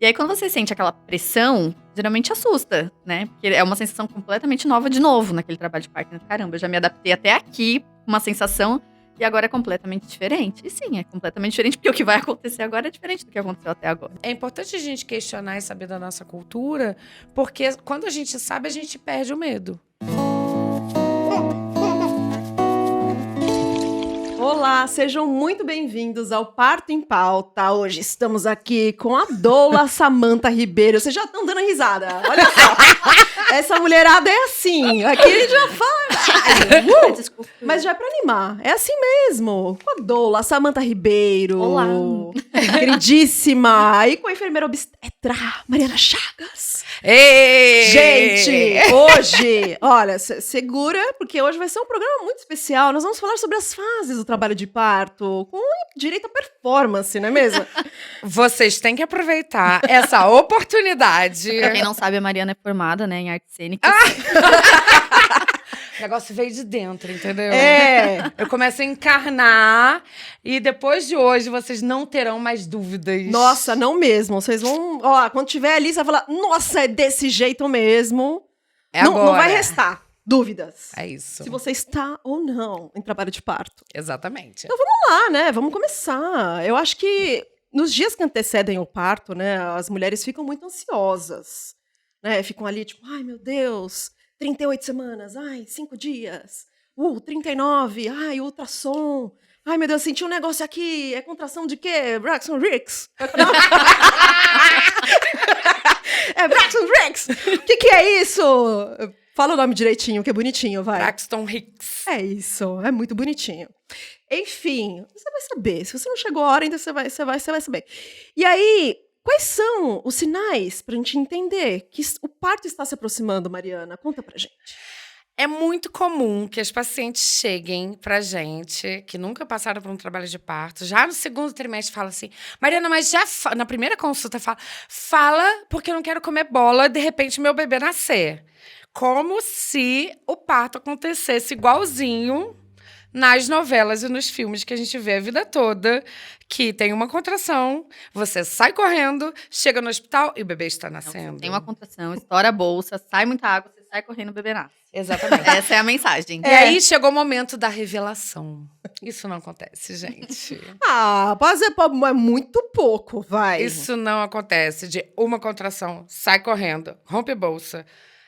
E aí, quando você sente aquela pressão, geralmente assusta, né? Porque é uma sensação completamente nova de novo naquele trabalho de parto. Caramba, eu já me adaptei até aqui, uma sensação, e agora é completamente diferente. E sim, é completamente diferente, porque o que vai acontecer agora é diferente do que aconteceu até agora. É importante a gente questionar e saber da nossa cultura, porque quando a gente sabe, a gente perde o medo. Olá, sejam muito bem-vindos ao Parto em Pauta. Hoje estamos aqui com a doula Samantha Ribeiro. Vocês já estão dando risada, olha só. Essa mulherada é assim, aqui a gente já fala. Mas já é pra animar, é assim mesmo. Com a doula Samantha Ribeiro. Olá. Queridíssima. E com a enfermeira obstetra, Mariana Chagas. Ei! Gente, hoje, olha, segura, porque hoje vai ser um programa muito especial. Nós vamos falar sobre as fases do trabalho de parto, com direito à performance, não é mesmo? Vocês têm que aproveitar essa oportunidade. Pra quem não sabe, a Mariana é formada, né, em artes cênicas. O negócio veio de dentro, entendeu? É. Eu começo a encarnar e depois de hoje vocês não terão mais dúvidas. Nossa, não mesmo. Vocês vão, ó, quando tiver ali, você vai falar, nossa, é desse jeito mesmo. É não, agora. não vai restar dúvidas. É isso. Se você está ou não em trabalho de parto. Exatamente. Então vamos lá, né? Vamos começar. Eu acho que nos dias que antecedem o parto, né, as mulheres ficam muito ansiosas, né? Ficam ali tipo, ai meu Deus, 38 semanas, ai, 5 dias, 39, ai, ultrassom, ai meu Deus, senti um negócio aqui, é contração de quê? Braxton Hicks. É Braxton Hicks. O que é isso? Fala o nome direitinho, que é bonitinho, vai. Braxton Hicks. É isso, é muito bonitinho. Enfim, você vai saber. Se você não chegou a hora, ainda você vai saber. E aí, quais são os sinais pra gente entender que o parto está se aproximando, Mariana? Conta pra gente. É muito comum que as pacientes cheguem pra gente, que nunca passaram por um trabalho de parto, já no segundo trimestre fala assim, Mariana, mas já na primeira consulta fala porque eu não quero comer bola, de repente meu bebê nascer. Como se o parto acontecesse igualzinho nas novelas e nos filmes que a gente vê a vida toda, que tem uma contração, você sai correndo, chega no hospital e o bebê está nascendo. Tem uma contração, estoura a bolsa, sai muita água, você sai correndo, o bebê nasce. Exatamente. Essa é a mensagem. E aí chegou o momento da revelação. Isso não acontece, gente. Mas é muito pouco, vai. Isso não acontece de uma contração, sai correndo, rompe bolsa.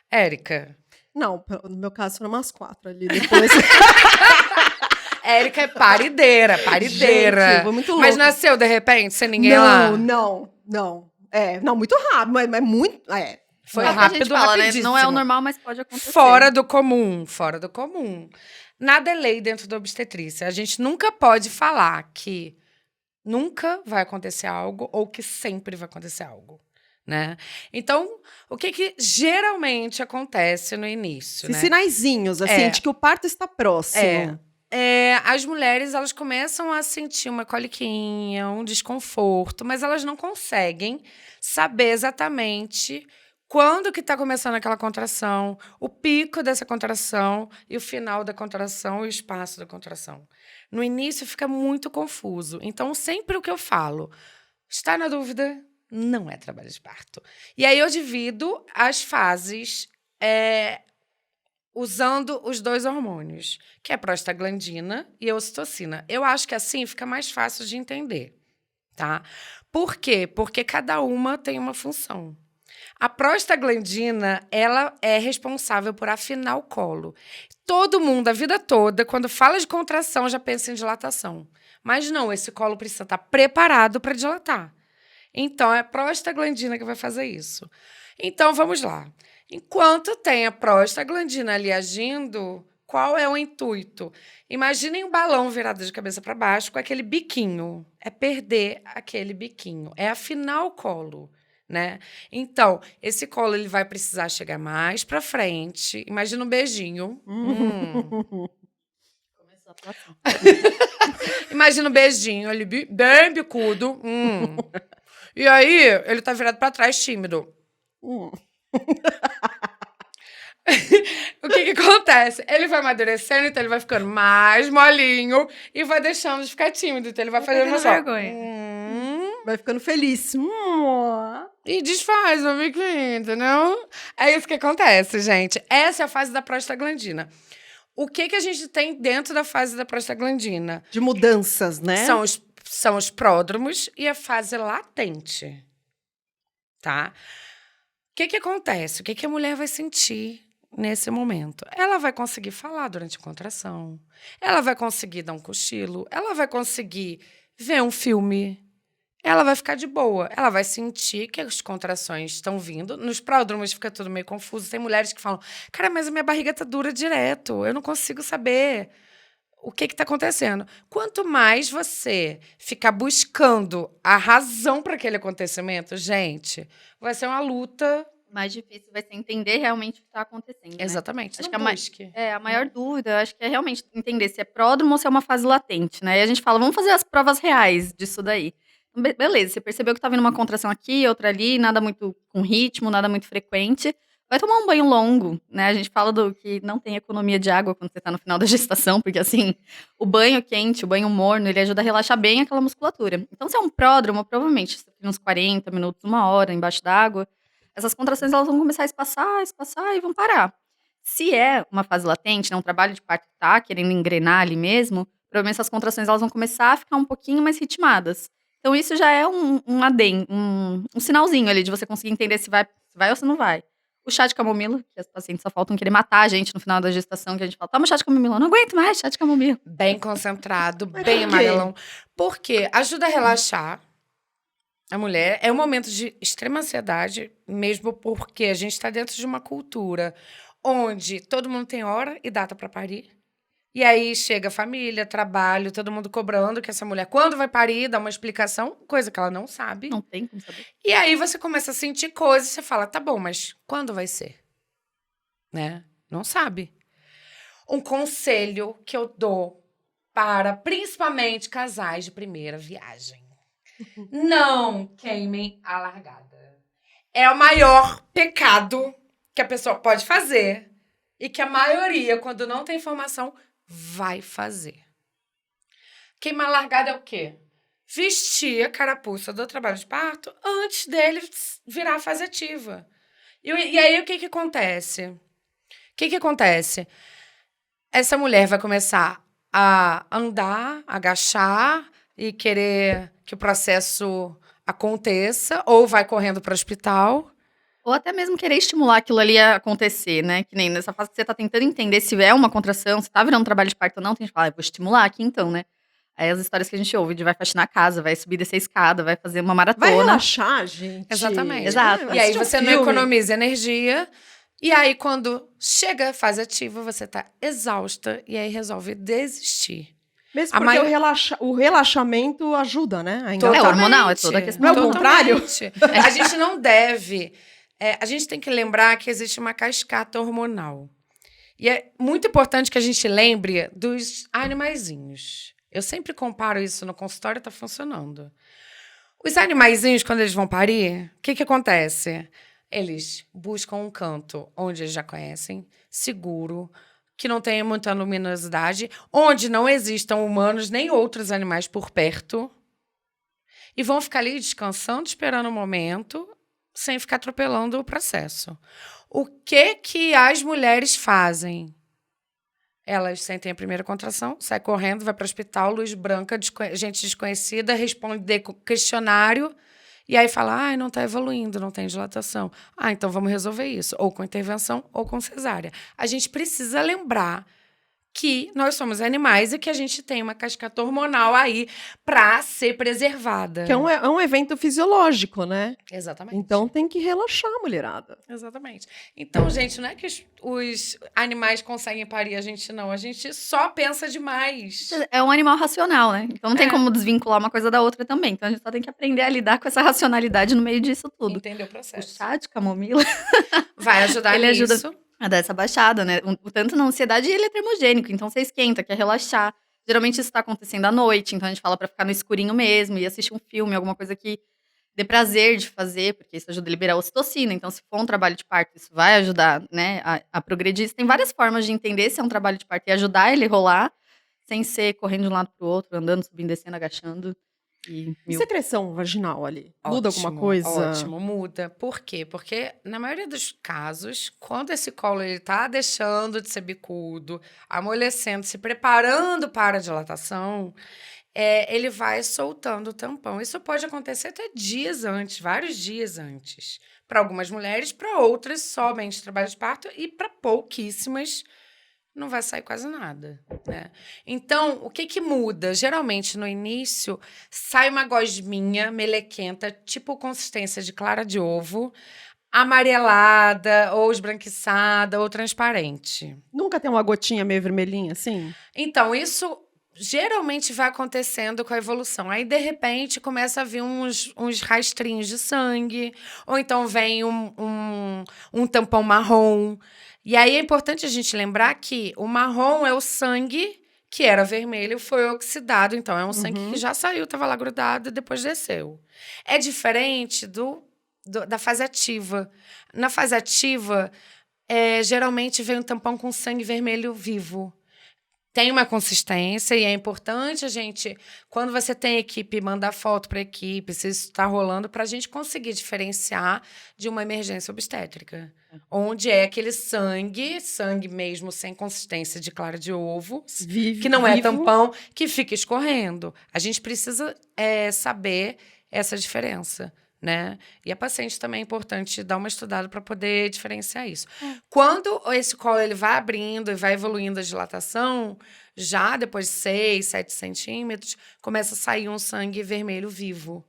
Érica. Não, no meu caso foram umas 4 ali depois. Érica é parideira. Gente, foi muito louco. Mas nasceu de repente, sem ninguém lá? Não. Não, muito rápido, mas muito... Foi É o que a rápido, gente fala, né? rapidíssimo. Não é o normal, mas pode acontecer. Fora do comum. Nada é lei dentro da obstetrícia. A gente nunca pode falar que nunca vai acontecer algo ou que sempre vai acontecer algo, né? Então, o que geralmente acontece no início, né? Sinaizinhos, assim, de que o parto está próximo. As mulheres, elas começam a sentir uma coliquinha, um desconforto, mas elas não conseguem saber exatamente quando que está começando aquela contração, o pico dessa contração e o final da contração e o espaço da contração. No início fica muito confuso. Então, sempre o que eu falo, está na dúvida, não é trabalho de parto. E aí eu divido as fases usando os 2 hormônios, que é a prostaglandina e a ocitocina. Eu acho que assim fica mais fácil de entender, tá? Por quê? Porque cada uma tem uma função. A prostaglandina, ela é responsável por afinar o colo. Todo mundo, a vida toda, quando fala de contração, já pensa em dilatação. Mas não, esse colo precisa estar preparado para dilatar. Então, é a prostaglandina que vai fazer isso. Então, vamos lá. Enquanto tem a prostaglandina ali agindo, qual é o intuito? Imaginem um balão virado de cabeça para baixo com aquele biquinho. É perder aquele biquinho. É afinar o colo, né? Então, esse colo ele vai precisar chegar mais para frente. Imagina um beijinho. Começou a próxima. Imagina um beijinho, ele bem bicudo. E aí, ele tá virado para trás, tímido. O que acontece? Ele vai amadurecendo, então ele vai ficando mais molinho e vai deixando de ficar tímido. Então ele vai fazendo pegando só. vergonha. Vai ficando feliz. E desfaz o biquíni, entendeu? É isso que acontece, gente. Essa é a fase da prostaglandina. O que a gente tem dentro da fase da prostaglandina? De mudanças, né? São os pródromos e a fase latente, tá? O que acontece? O que a mulher vai sentir nesse momento? Ela vai conseguir falar durante a contração, ela vai conseguir dar um cochilo, ela vai conseguir ver um filme, ela vai ficar de boa, ela vai sentir que as contrações estão vindo. Nos pródromos fica tudo meio confuso. Tem mulheres que falam, cara, mas a minha barriga tá dura direto, eu não consigo saber o que está acontecendo. Quanto mais você ficar buscando a razão para aquele acontecimento, gente, vai ser uma luta. Mais difícil vai ser entender realmente o que está acontecendo, né? Exatamente. Acho Não que busque. a maior dúvida, acho que é realmente entender se é pródromo ou se é uma fase latente, né? E a gente fala, vamos fazer as provas reais disso daí. Beleza, você percebeu que tá vindo uma contração aqui, outra ali, nada muito com ritmo, nada muito frequente. Vai tomar um banho longo, né? A gente fala do que não tem economia de água quando você tá no final da gestação, porque assim, o banho quente, o banho morno, ele ajuda a relaxar bem aquela musculatura. Então, se é um pródromo, provavelmente, você tem uns 40 minutos, 1 hora embaixo d'água, essas contrações elas vão começar a espaçar e vão parar. Se é uma fase latente, né, um trabalho de parto que tá querendo engrenar ali mesmo, provavelmente essas contrações elas vão começar a ficar um pouquinho mais ritmadas. Então, isso já é um sinalzinho ali de você conseguir entender se vai ou se não vai. O chá de camomila, que as pacientes só faltam querer matar a gente no final da gestação, que a gente fala, toma chá de camomila, eu não aguento mais chá de camomila. Bem concentrado, Mas bem por quê? amarelão. Por quê? Ajuda a relaxar a mulher. É um momento de extrema ansiedade, mesmo porque a gente está dentro de uma cultura onde todo mundo tem hora e data para parir. E aí chega a família, trabalho, todo mundo cobrando que essa mulher, quando vai parir, dá uma explicação, coisa que ela não sabe. Não tem como saber. E aí você começa a sentir coisas e você fala, tá bom, mas quando vai ser? Né? Não sabe. Um conselho que eu dou para, principalmente, casais de primeira viagem. Não queimem a largada. É o maior pecado que a pessoa pode fazer e que a maioria, quando não tem informação, vai fazer. Queimar a largada é o quê? Vestir a carapuça do trabalho de parto antes dele virar a fase ativa. E aí, o que acontece? O que acontece? Essa mulher vai começar a andar, agachar e querer que o processo aconteça, ou vai correndo para o hospital. Ou até mesmo querer estimular aquilo ali a acontecer, né? Que nem nessa fase que você tá tentando entender se é uma contração, se tá virando trabalho de parto ou não, tem que falar, vou estimular aqui então, né? Aí as histórias que a gente ouve de vai faxinar a casa, vai subir, descer a escada, vai fazer uma maratona. Vai relaxar, gente. Exatamente. Exato. Vai E aí assistir um você não filme. economiza energia. E aí, quando chega a fase ativa, você tá exausta. E aí resolve desistir. Mesmo A porque maior- o relaxamento ajuda, né? A É engatar. hormonal, é toda a questão. Não é o contrário? Totalmente. A gente não deve. A gente tem que lembrar que existe uma cascata hormonal. E é muito importante que a gente lembre dos animaizinhos. Eu sempre comparo isso no consultório, tá funcionando. Os animaizinhos, quando eles vão parir, o que acontece? Eles buscam um canto onde eles já conhecem, seguro, que não tenha muita luminosidade, onde não existam humanos nem outros animais por perto, e vão ficar ali descansando, esperando o momento, sem ficar atropelando o processo. O que as mulheres fazem? Elas sentem a primeira contração, sai correndo, vai para o hospital, luz branca, gente desconhecida, responde questionário, e aí fala, não está evoluindo, não tem dilatação. Então vamos resolver isso, ou com intervenção ou com cesárea. A gente precisa lembrar que nós somos animais e que a gente tem uma cascata hormonal aí para ser preservada. Que é um evento fisiológico, né? Exatamente. Então tem que relaxar, mulherada. Exatamente. Então, gente, não é que os animais conseguem parir, a gente não. A gente só pensa demais. É um animal racional, né? Então não tem como desvincular uma coisa da outra também. Então a gente só tem que aprender a lidar com essa racionalidade no meio disso tudo. Entender o O processo. chá de camomila Vai ajudar Ele nisso. ajuda a dar essa baixada, né? O tanto na ansiedade, ele é termogênico, então você esquenta, quer relaxar. Geralmente isso tá acontecendo à noite, então a gente fala pra ficar no escurinho mesmo e assistir um filme, alguma coisa que dê prazer de fazer, porque isso ajuda a liberar ocitocina. Então, se for um trabalho de parto, isso vai ajudar, né, a progredir. Tem várias formas de entender se é um trabalho de parto e ajudar ele a rolar, sem ser correndo de um lado pro outro, andando, subindo, descendo, agachando. E E secreção vaginal ali? Muda alguma Ótimo, coisa? Ótimo, muda. Por quê? Porque, na maioria dos casos, quando esse colo ele tá deixando de ser bicudo, amolecendo, se preparando para a dilatação, ele vai soltando o tampão. Isso pode acontecer até dias antes, vários dias antes. Para algumas mulheres, para outras, somente trabalho de parto, e para pouquíssimas, não vai sair quase nada, né? Então, o que muda? Geralmente, no início, sai uma gosminha melequenta, tipo consistência de clara de ovo, amarelada, ou esbranquiçada, ou transparente. Nunca tem uma gotinha meio vermelhinha, assim? Então, isso geralmente vai acontecendo com a evolução. Aí, de repente, começa a vir uns rastrinhos de sangue, ou então vem um tampão marrom. E aí é importante a gente lembrar que o marrom é o sangue que era vermelho, foi oxidado. Então, é um sangue que já saiu, estava lá grudado e depois desceu. É diferente da fase ativa. Na fase ativa, geralmente vem um tampão com sangue vermelho vivo. Tem uma consistência e é importante a gente, quando você tem equipe, mandar foto para a equipe, se isso está rolando, para a gente conseguir diferenciar de uma emergência obstétrica. Onde é aquele sangue mesmo sem consistência de clara de ovo, que não é tampão, que fica escorrendo. A gente precisa saber essa diferença. Né? E a paciente também é importante dar uma estudada para poder diferenciar isso. Quando esse colo ele vai abrindo e vai evoluindo a dilatação, já depois de 6, 7 centímetros, começa a sair um sangue vermelho vivo.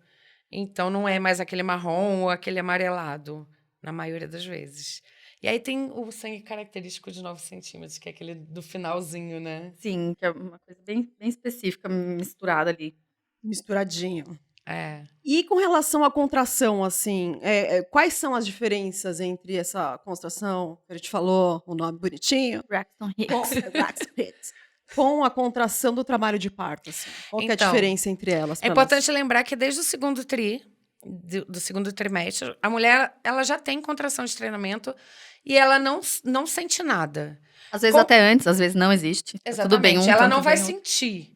Então, não é mais aquele marrom ou aquele amarelado, na maioria das vezes. E aí tem o sangue característico de 9 centímetros, que é aquele do finalzinho, né? Sim, que é uma coisa bem, bem específica, misturada ali. Misturadinho. É. E com relação à contração, assim, quais são as diferenças entre essa contração, que a gente falou, o nome bonitinho, Braxton Hicks. com a contração do trabalho de parto? Assim? Qual que é a diferença entre elas? É importante lembrar que desde o segundo do segundo trimestre, a mulher ela já tem contração de treinamento e ela não sente nada. Às vezes até antes, às vezes não existe. Exatamente. Tudo bem, ela não vai sentir.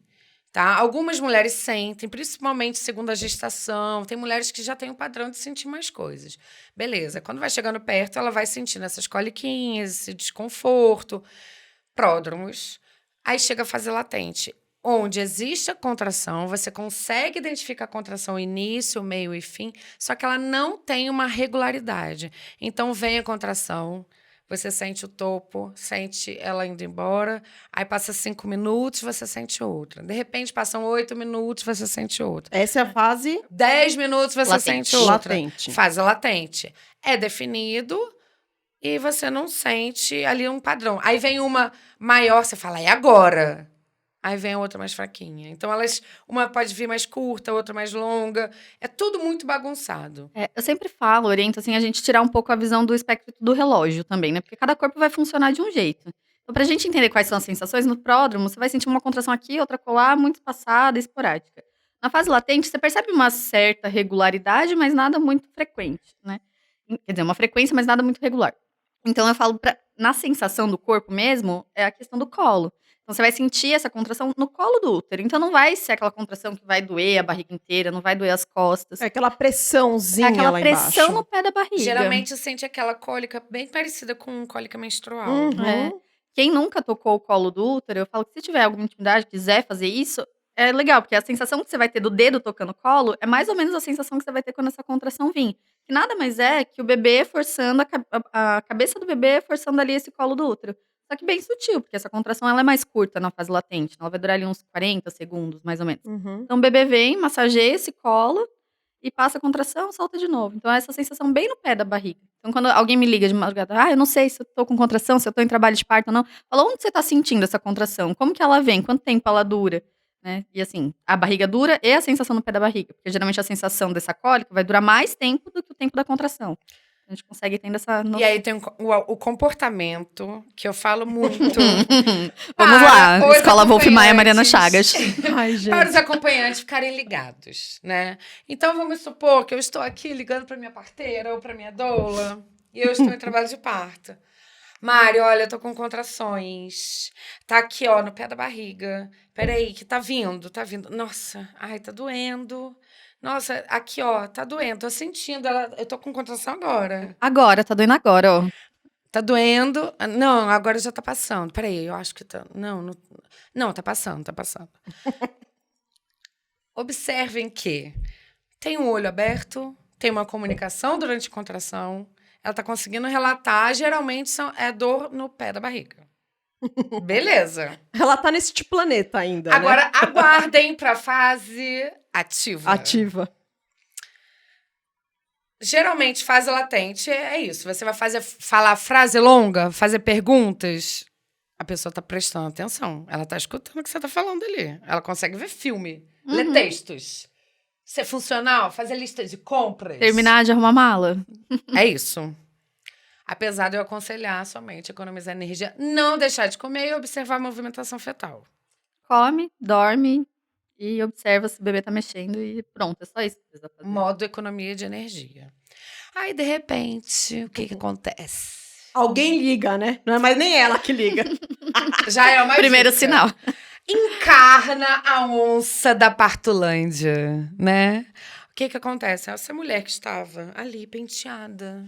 Tá? Algumas mulheres sentem, principalmente segundo a gestação. Tem mulheres que já têm um padrão de sentir mais coisas. Beleza. Quando vai chegando perto, ela vai sentindo essas coliquinhas, esse desconforto, pródromos. Aí chega a fase latente, onde existe a contração, você consegue identificar a contração início, meio e fim, só que ela não tem uma regularidade. Então, vem a contração, você sente o topo, sente ela indo embora, aí passa 5 minutos, você sente outra. De repente, passam 8 minutos, você sente outra. Essa é a fase... 10 minutos, você sente outra. Latente. Fase latente. É definido e você não sente ali um padrão. Aí vem uma maior, você fala, é agora. Aí vem a outra mais fraquinha. Então, uma pode vir mais curta, outra mais longa. É tudo muito bagunçado. Eu sempre falo, oriento, assim, a gente tirar um pouco a visão do espectro do relógio também, né? Porque cada corpo vai funcionar de um jeito. Então, pra gente entender quais são as sensações, no pródromo, você vai sentir uma contração aqui, outra colar, muito espaçada, esporádica. Na fase latente, você percebe uma certa regularidade, mas nada muito frequente, né? Quer dizer, uma frequência, mas nada muito regular. Então, eu falo, na sensação do corpo mesmo, é a questão do colo. Então, você vai sentir essa contração no colo do útero. Então, não vai ser aquela contração que vai doer a barriga inteira, não vai doer as costas. É aquela pressãozinha lá embaixo. Aquela pressão no pé da barriga. Geralmente, sente aquela cólica bem parecida com cólica menstrual. Uhum. Quem nunca tocou o colo do útero, eu falo que se tiver alguma intimidade, quiser fazer isso, é legal. Porque a sensação que você vai ter do dedo tocando o colo é mais ou menos a sensação que você vai ter quando essa contração vir. Que nada mais é que o bebê forçando, a cabeça do bebê forçando ali esse colo do útero. Só que bem sutil, porque essa contração ela é mais curta na fase latente. Ela vai durar ali uns 40 segundos, mais ou menos. Uhum. Então o bebê vem, massageia esse colo e passa a contração, solta de novo. Então é essa sensação bem no pé da barriga. Então quando alguém me liga de madrugada, eu não sei se eu tô com contração, se eu tô em trabalho de parto ou não. Fala, onde você tá sentindo essa contração? Como que ela vem? Quanto tempo ela dura? Né? E assim, a barriga dura e a sensação no pé da barriga. Porque geralmente a sensação dessa cólica vai durar mais tempo do que o tempo da contração. A gente consegue tendo essa noção. E aí tem o comportamento, que eu falo muito. Vamos lá, Escola Wolf Maia, Mariana Chagas. Ai, gente. Para os acompanhantes ficarem ligados, né? Então, vamos supor que eu estou aqui ligando para minha parteira ou para minha doula e eu estou em trabalho de parto. Mário, olha, eu tô com contrações. Tá aqui, ó, no pé da barriga. Peraí, que tá vindo, tá vindo. Nossa, ai, tá doendo. Nossa, aqui, ó, tá doendo. Tô sentindo, eu tô com contração agora. Agora, tá doendo agora, ó. Tá doendo. Não, agora já tá passando. Peraí, eu acho que tá. Não, tá passando, tá passando. Observem que tem um olho aberto, tem uma comunicação durante a contração. Ela tá conseguindo relatar, geralmente é dor no pé da barriga. Beleza. Ela tá nesse planeta ainda, Agora, né? aguardem pra fase ativa. Ativa. Geralmente, fase latente é isso. Você vai falar frase longa, fazer perguntas. A pessoa tá prestando atenção. Ela tá escutando o que você tá falando ali. Ela consegue ver filme, ler textos. Ser funcional, fazer lista de compras. Terminar de arrumar mala. É isso. Apesar de eu aconselhar somente economizar energia, não deixar de comer e observar a movimentação fetal. Come, dorme e observa se o bebê tá mexendo e pronto. É só isso que precisa fazer. Modo economia de energia. Aí, de repente, o que acontece? Alguém liga, né? Não é mais nem ela que liga. Já é uma Primeiro dica. sinal. Encarna a onça da Partulândia, né? O que acontece? Essa mulher que estava ali penteada,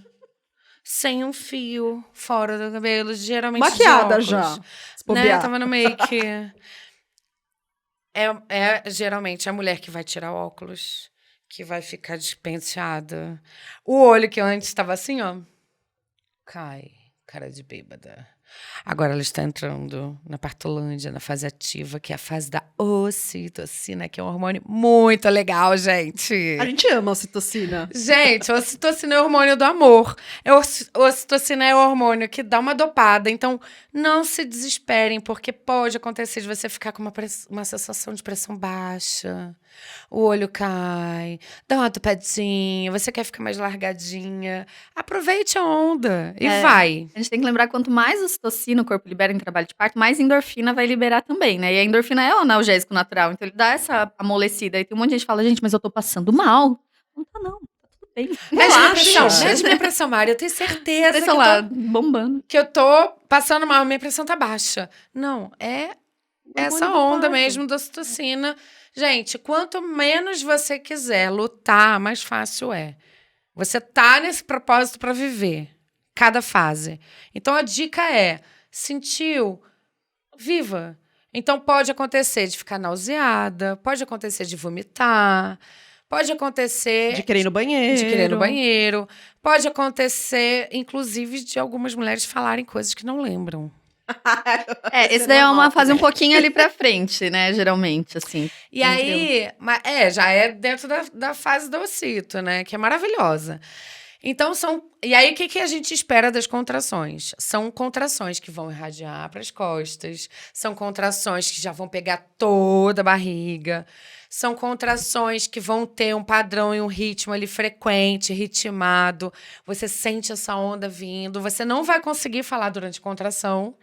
sem um fio, fora do cabelo, geralmente Maquiada de óculos, já. Se né? bobear. Tava no make. É geralmente a mulher que vai tirar o óculos, que vai ficar despenteada. O olho que antes estava assim, ó, cai, cara de bêbada. Agora ela está entrando na Partulândia, na fase ativa, que é a fase da ocitocina, que é um hormônio muito legal, gente. A gente ama a ocitocina. Gente, a ocitocina é o hormônio do amor. A ocitocina é o hormônio que dá uma dopada. Então, não se desesperem, porque pode acontecer de você ficar com uma sensação de pressão baixa. O olho cai, dá uma topadinha, você quer ficar mais largadinha. Aproveite a onda e vai. A gente tem que lembrar que quanto mais ocitocina o corpo libera em trabalho de parto, mais endorfina vai liberar também, né? E a endorfina é o analgésico natural, então ele dá essa amolecida. E tem um monte de gente que fala, gente, mas eu tô passando mal. Não tá não, tá tudo bem. Mede minha pressão, Mari. Eu tenho certeza Pressão lá, bombando. que eu tô passando mal, minha pressão tá baixa. Não, é essa onda mesmo da ocitocina. Gente, quanto menos você quiser lutar, mais fácil é. Você tá nesse propósito para viver cada fase. Então, a dica é, sentiu, viva. Então, pode acontecer de ficar nauseada, pode acontecer de vomitar, pode acontecer... De querer ir no banheiro. De querer ir no banheiro. Pode acontecer, inclusive, de algumas mulheres falarem coisas que não lembram. Esse daí é uma fase um pouquinho ali pra frente, né? Geralmente, assim. E aí, já é dentro da fase do ocito, né? Que é maravilhosa. Então, e aí, o que a gente espera das contrações? São contrações que vão irradiar para as costas, são contrações que já vão pegar toda a barriga, são contrações que vão ter um padrão e um ritmo ali frequente, ritmado. Você sente essa onda vindo, você não vai conseguir falar durante a contração,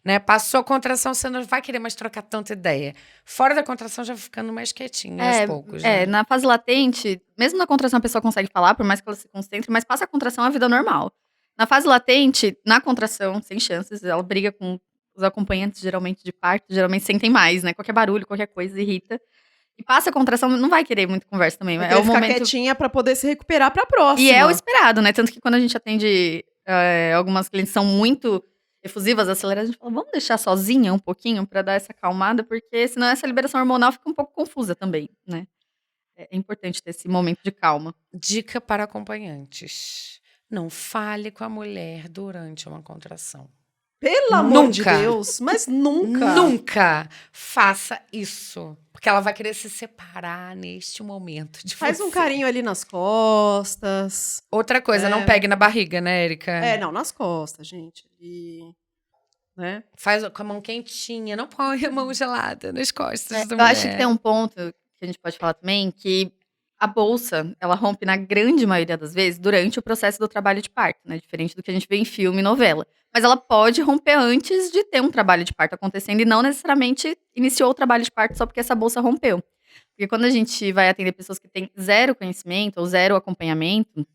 né? Passou a contração, você não vai querer mais trocar tanta ideia. Fora da contração, já vai ficando mais quietinha aos poucos. Né? Na fase latente, mesmo na contração a pessoa consegue falar, por mais que ela se concentre, mas passa a contração, a vida normal. Na fase latente, na contração, sem chances, ela briga com os acompanhantes, geralmente de parto, geralmente sentem mais, né? Qualquer barulho, qualquer coisa irrita. E passa a contração, não vai querer muito conversa também. Vai querer ficar quietinha pra poder se recuperar pra próxima. E é o esperado, né? Tanto que quando a gente atende algumas clientes que são muito efusivas, aceleradas, a gente fala, vamos deixar sozinha um pouquinho pra dar essa acalmada, porque senão essa liberação hormonal fica um pouco confusa também, né? É importante ter esse momento de calma. Dica para acompanhantes. Não fale com a mulher durante uma contração. Pelo amor de Deus, mas nunca. Nunca faça isso. Porque ela vai querer se separar neste momento de Faz você. um carinho ali nas costas. Outra coisa, não pegue na barriga, né, Erika? Não, nas costas, gente. Né? Faz com a mão quentinha, não põe a mão gelada nas costas da Eu mulher. acho que tem um ponto que a gente pode falar também, que a bolsa, ela rompe na grande maioria das vezes durante o processo do trabalho de parto, né? Diferente do que a gente vê em filme e novela. Mas ela pode romper antes de ter um trabalho de parto acontecendo e não necessariamente iniciou o trabalho de parto só porque essa bolsa rompeu. Porque quando a gente vai atender pessoas que têm zero conhecimento ou zero acompanhamento,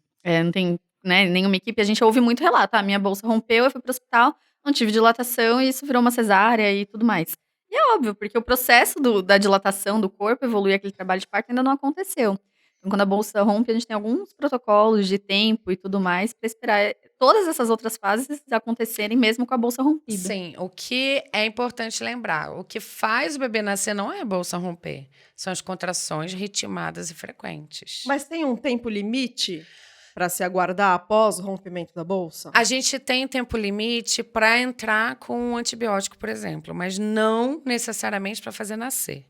não tem né, nenhuma equipe, a gente ouve muito relato. A minha bolsa rompeu, eu fui pro hospital, não tive dilatação e isso virou uma cesárea e tudo mais. E é óbvio, porque o processo da dilatação do corpo, evoluir aquele trabalho de parto ainda não aconteceu. Então, quando a bolsa rompe, a gente tem alguns protocolos de tempo e tudo mais para esperar todas essas outras fases acontecerem mesmo com a bolsa rompida. Sim, o que é importante lembrar, o que faz o bebê nascer não é a bolsa romper, são as contrações ritmadas e frequentes. Mas tem um tempo limite para se aguardar após o rompimento da bolsa? A gente tem tempo limite para entrar com um antibiótico, por exemplo, mas não necessariamente para fazer nascer.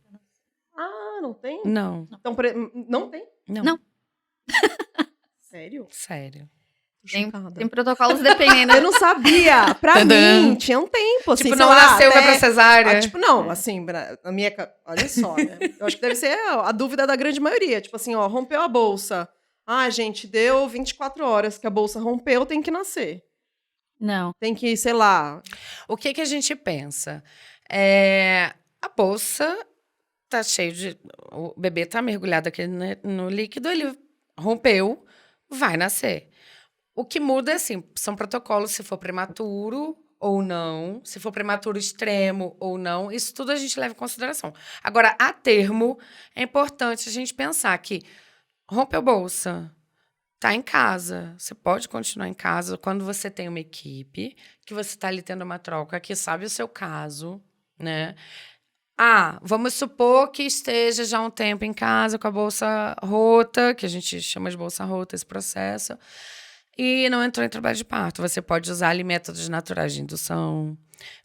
Ah, não tem? Não, Então, não tem? não. Não. Sério? Sério. Tô Tem, chocada. tem protocolos dependendo. Eu não sabia. Pra Tadã. mim, tinha um tempo, assim, Tipo, sei não lá, nasceu, vai até- pra cesárea. tipo, não, assim, na minha... Olha só, né? Eu acho que deve ser a dúvida da grande maioria. Tipo assim, ó, rompeu a bolsa. Ah, gente, deu 24 horas que a bolsa rompeu, tem que nascer. Não. Tem que, sei lá... O que que a gente pensa? A bolsa tá cheio de... O bebê tá mergulhado aqui no líquido, ele rompeu, vai nascer. O que muda, assim, são protocolos se for prematuro ou não, se for prematuro extremo ou não, isso tudo a gente leva em consideração. Agora, a termo, é importante a gente pensar que rompeu bolsa, tá em casa, você pode continuar em casa quando você tem uma equipe, que você está ali tendo uma troca, que sabe o seu caso, né? Vamos supor que esteja já um tempo em casa com a bolsa rota, que a gente chama de bolsa rota esse processo, e não entrou em trabalho de parto. Você pode usar ali métodos naturais de indução,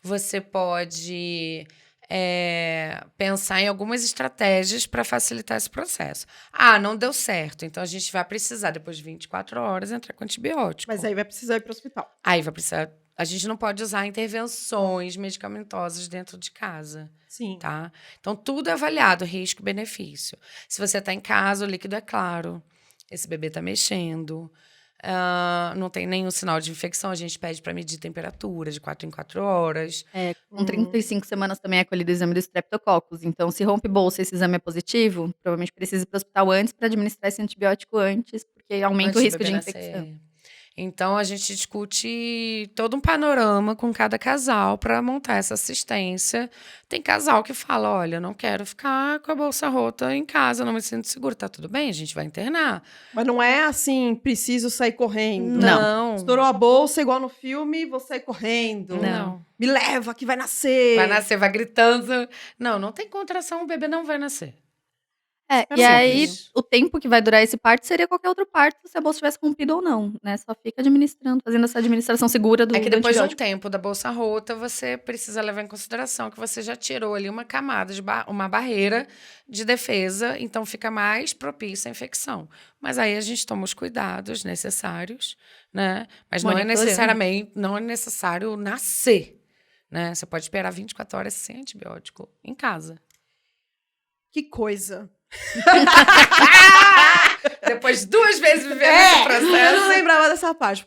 você pode pensar em algumas estratégias para facilitar esse processo. Não deu certo, então a gente vai precisar, depois de 24 horas, entrar com antibiótico. Mas aí vai precisar ir pro hospital. Aí vai precisar... A gente não pode usar intervenções medicamentosas dentro de casa, Sim. tá? Então, tudo é avaliado, risco-benefício. Se você está em casa, o líquido é claro. Esse bebê está mexendo. Não tem nenhum sinal de infecção. A gente pede para medir temperatura de 4 em 4 horas. Com 35 semanas também é colhido o exame do Streptococcus. Então, se rompe bolsa e esse exame é positivo, provavelmente precisa ir para o hospital antes para administrar esse antibiótico antes, porque aumenta Antes o do risco bebê de nascer. infecção. Então, a gente discute todo um panorama com cada casal para montar essa assistência. Tem casal que fala, olha, eu não quero ficar com a bolsa rota em casa, não me sinto seguro. Tá tudo bem, a gente vai internar. Mas não é assim, preciso sair correndo. Não. Estourou a bolsa, igual no filme, vou sair correndo. Não. Me leva, que vai nascer. Vai nascer, vai gritando. Não tem contração, o bebê não vai nascer. E aí, simples. o tempo que vai durar esse parto seria qualquer outro parto, se a bolsa tivesse rompido ou não, né? Só fica administrando, fazendo essa administração segura do É que depois de um antibiótico. tempo da bolsa rota, você precisa levar em consideração que você já tirou ali uma camada, uma barreira de defesa, então fica mais propício à infecção. Mas aí a gente toma os cuidados necessários, né? Mas não é necessário nascer, né? Você pode esperar 24 horas sem antibiótico em casa. Que coisa. Depois de 2 vezes vivendo esse processo. Eu não lembrava dessa parte.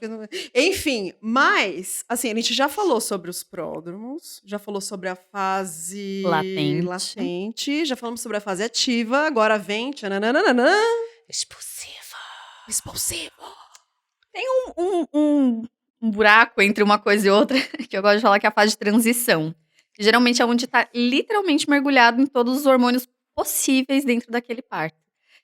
Enfim, mas, assim, a gente já falou sobre os pródromos, já falou sobre a fase latente, já falamos sobre a fase ativa, agora vem... Expulsivo. Tem um buraco entre uma coisa e outra, que eu gosto de falar que é a fase de transição. Que geralmente é onde está literalmente mergulhado em todos os hormônios possíveis dentro daquele parto.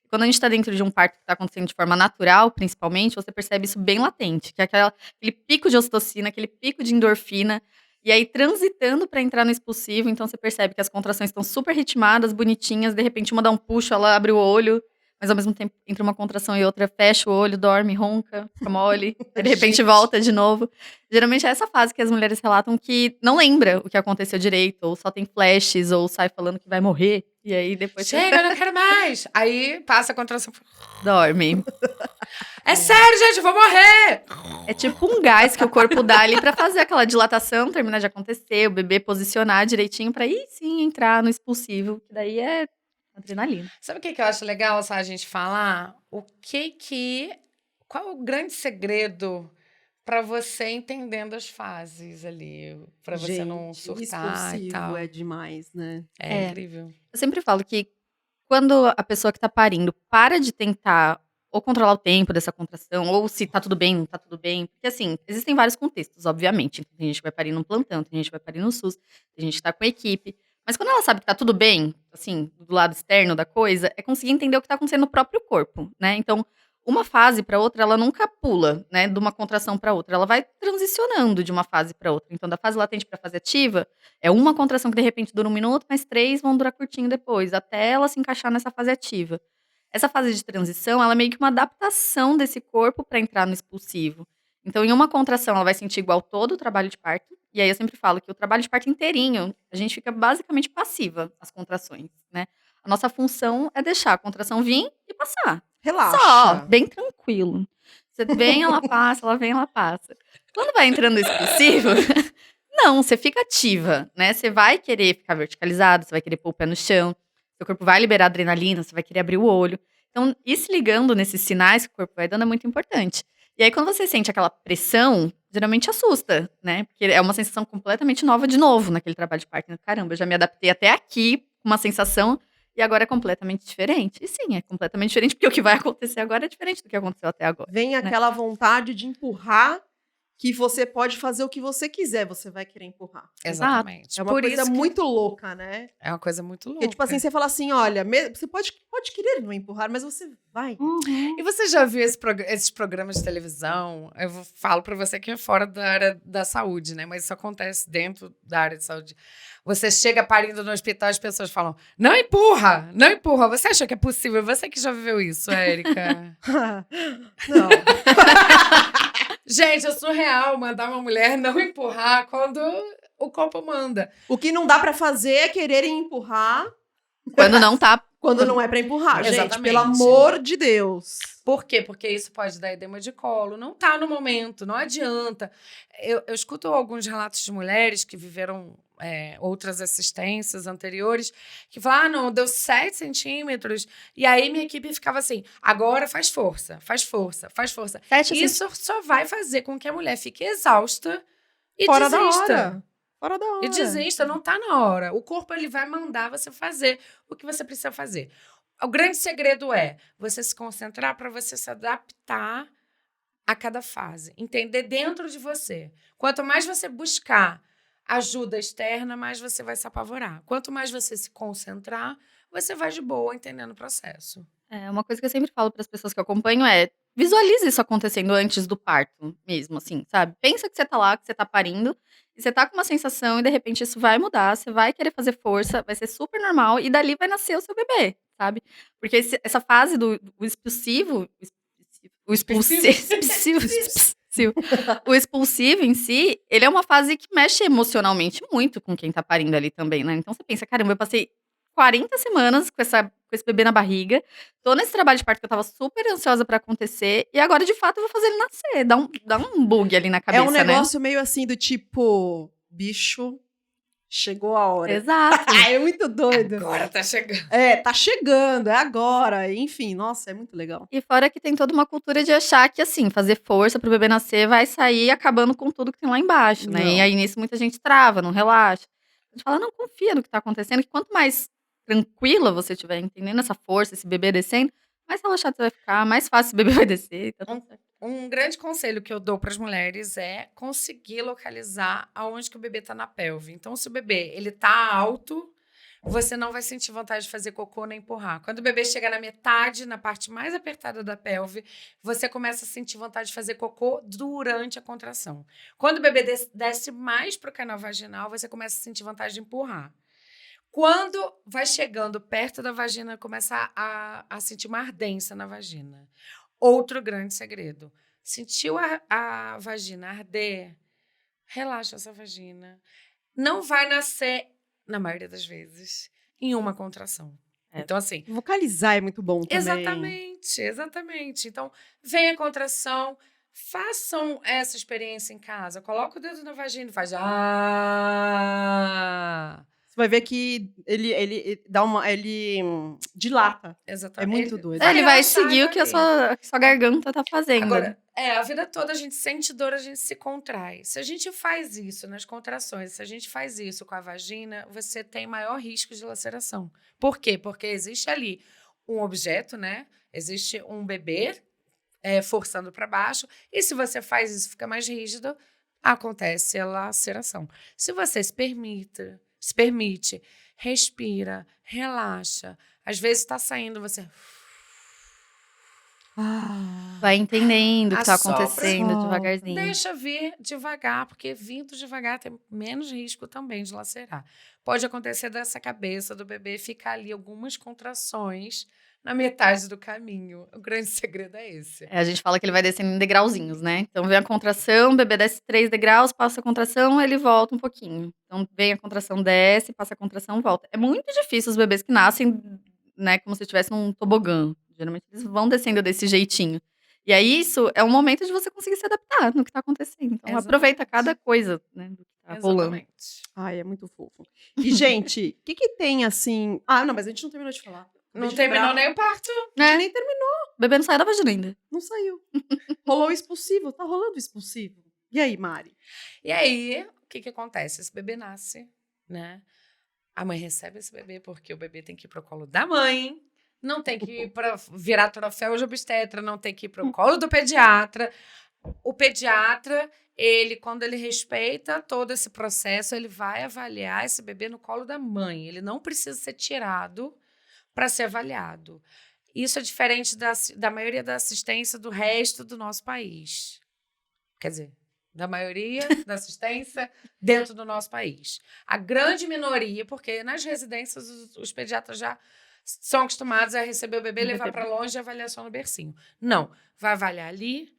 Quando a gente está dentro de um parto que está acontecendo de forma natural, principalmente, você percebe isso bem latente, que é aquele pico de ocitocina, aquele pico de endorfina, e aí transitando para entrar no expulsivo, então você percebe que as contrações estão super ritmadas, bonitinhas, de repente uma dá um puxo, ela abre o olho, mas ao mesmo tempo, entre uma contração e outra, fecha o olho, dorme, ronca, fica mole, de repente volta de novo. Geralmente é essa fase que as mulheres relatam que não lembra o que aconteceu direito, ou só tem flashes, ou sai falando que vai morrer, e aí depois... Chega, eu não quero mais! Aí passa a contração. Dorme. É sério, gente, eu vou morrer! É tipo um gás que o corpo dá ali pra fazer aquela dilatação, terminar de acontecer, o bebê posicionar direitinho pra aí sim entrar no expulsivo, que daí é adrenalina. Sabe o que eu acho legal a gente falar? Qual é o grande segredo para você entendendo as fases ali? Para você não surtar e tal. É demais, né? É incrível. Eu sempre falo que quando a pessoa que tá parindo para de tentar ou controlar o tempo dessa contração, ou se tá tudo bem, não tá tudo bem. Porque, assim, existem vários contextos, obviamente. Tem gente que vai parir num plantão, tem gente que vai parir no SUS, tem gente que tá com a equipe. Mas quando ela sabe que tá tudo bem, assim, do lado externo da coisa, é conseguir entender o que tá acontecendo no próprio corpo, né? Então, uma fase para outra, ela nunca pula, né, de uma contração para outra. Ela vai transicionando de uma fase para outra. Então, da fase latente para a fase ativa, é uma contração que de repente dura 1 minuto, mas 3 vão durar curtinho depois, até ela se encaixar nessa fase ativa. Essa fase de transição, ela é meio que uma adaptação desse corpo para entrar no expulsivo. Então, em uma contração, ela vai sentir igual todo o trabalho de parto. E aí eu sempre falo que o trabalho de parto inteirinho, a gente fica basicamente passiva às contrações, né? A nossa função é deixar a contração vir e passar. Relaxa. Só, bem tranquilo. Você vem, ela passa, ela vem, ela passa. Quando vai entrando no expulsivo, não, você fica ativa, né? Você vai querer ficar verticalizado, você vai querer pôr o pé no chão, seu corpo vai liberar adrenalina, você vai querer abrir o olho. Então, ir se ligando nesses sinais que o corpo vai dando é muito importante. E aí, quando você sente aquela pressão, geralmente assusta, né? Porque é uma sensação completamente nova de novo naquele trabalho de parto. Caramba, eu já me adaptei até aqui com uma sensação e agora é completamente diferente. E sim, é completamente diferente, porque o que vai acontecer agora é diferente do que aconteceu até agora. Vem né? aquela vontade de empurrar, que você pode fazer o que você quiser, você vai querer empurrar. Exatamente. É uma coisa muito louca, né? É uma coisa muito louca. Porque, tipo assim, você fala assim, olha, você pode querer não empurrar, mas você vai. E você já viu esses programas de televisão? Falo pra você que é fora da área da saúde, né? Mas isso acontece dentro da área de saúde. Você chega parindo no hospital, as pessoas falam, não empurra, não empurra. Você acha que é possível? Você que já viveu isso, Érica? Não. Gente, é surreal mandar uma mulher não empurrar quando o corpo manda. O que não dá pra fazer é quererem empurrar Quando não tá. quando não é pra empurrar, gente. Exatamente. Pelo amor de Deus. Por quê? Porque isso pode dar edema de colo. Não tá no momento, não adianta. Eu escuto alguns relatos de mulheres que viveram outras assistências anteriores, que falam, não, deu 7 centímetros, e aí minha equipe ficava assim, agora faz força, faz força, faz força. Isso só vai fazer com que a mulher fique exausta e Fora desista. da hora. Fora da hora. E desista, não tá na hora. O corpo, ele vai mandar você fazer o que você precisa fazer. O grande segredo é você se concentrar para você se adaptar a cada fase. Entender dentro de você. Quanto mais você buscar ajuda externa, mais você vai se apavorar. Quanto mais você se concentrar, você vai de boa entendendo o processo. Uma coisa que eu sempre falo para as pessoas que eu acompanho é visualize isso acontecendo antes do parto mesmo, assim, sabe? Pensa que você tá lá, que você tá parindo, e você tá com uma sensação e de repente isso vai mudar, você vai querer fazer força, vai ser super normal e dali vai nascer o seu bebê, sabe? Porque essa fase do expulsivo, o expulsivo em si, ele é uma fase que mexe emocionalmente muito com quem tá parindo ali também, né? Então você pensa, caramba, eu passei 40 semanas com esse bebê na barriga. Tô nesse trabalho de parto que eu tava super ansiosa pra acontecer. E agora, de fato, eu vou fazer ele nascer. Dá um bug ali na cabeça, É um né? negócio meio assim do tipo, bicho, chegou a hora. Exato. É muito doido. Agora tá chegando. Tá chegando, é agora. Enfim, nossa, é muito legal. E fora que tem toda uma cultura de achar que, assim, fazer força pro bebê nascer vai sair acabando com tudo que tem lá embaixo, né? Não. E aí, nisso, muita gente trava, não relaxa. A gente fala, não, confia no que tá acontecendo, que quanto mais tranquila você estiver entendendo essa força, esse bebê descendo, mais relaxado você vai ficar, mais fácil esse bebê vai descer. E tá tudo certo. Um grande conselho que eu dou para as mulheres é conseguir localizar aonde que o bebê tá na pelve. Então, se o bebê ele tá alto, você não vai sentir vontade de fazer cocô nem empurrar. Quando o bebê chega na metade, na parte mais apertada da pelve, você começa a sentir vontade de fazer cocô durante a contração. Quando o bebê desce mais para o canal vaginal, você começa a sentir vontade de empurrar. Quando vai chegando perto da vagina, começa a sentir uma ardência na vagina. Outro grande segredo. Sentiu a vagina arder? Relaxa essa vagina. Não vai nascer, na maioria das vezes, em uma contração. Então, assim... Vocalizar é muito bom também. Exatamente. Então, vem a contração, façam essa experiência em casa. Coloca o dedo na vagina e faz... Você vai ver que ele dilata. Exatamente. É muito doido. Ele vai seguir o que a sua garganta tá fazendo. Agora, a vida toda a gente sente dor, a gente se contrai. Se a gente faz isso nas contrações, se a gente faz isso com a vagina, você tem maior risco de laceração. Por quê? Porque existe ali um objeto, né? Existe um bebê forçando para baixo, e se você faz isso, fica mais rígido, acontece a laceração. Se você se permite, respira, relaxa, às vezes está saindo, você Vai entendendo o que tá assopra, acontecendo solta. devagarzinho. deixa vir devagar, porque vindo devagar tem menos risco também de lacerar. Pode acontecer dessa cabeça do bebê ficar ali algumas contrações na metade do caminho. O grande segredo é esse. A gente fala que ele vai descendo em degrauzinhos, né? Então vem a contração, o bebê desce 3 degraus, passa a contração, ele volta um pouquinho. Então vem a contração, desce, passa a contração, volta. É muito difícil os bebês que nascem, né, como se estivesse num tobogã. Geralmente eles vão descendo desse jeitinho. E aí isso é um momento de você conseguir se adaptar no que tá acontecendo. Então aproveita cada coisa, né, do que tá rolando. Exatamente. Ai, é muito fofo. E, gente, o que tem assim... Ah, não, mas a gente não terminou de falar. Não De terminou lembrar. nem o parto. A gente É, nem terminou, o bebê não sai da vagina ainda. não saiu. Rolou o expulsivo, tá rolando o expulsivo. E aí, Mari? E aí, o que acontece? Esse bebê nasce, né? A mãe recebe esse bebê porque o bebê tem que ir pro colo da mãe, não tem que ir para virar troféu de obstetra, não tem que ir pro colo do pediatra. O pediatra, quando ele respeita todo esse processo, ele vai avaliar esse bebê no colo da mãe. Ele não precisa ser tirado para ser avaliado. Isso é diferente da maioria da assistência do resto do nosso país. Quer dizer, da maioria da assistência dentro do nosso país. A grande minoria, porque nas residências os pediatras já são acostumados a receber o bebê e levar para longe de avaliação no bercinho. Não, vai avaliar ali.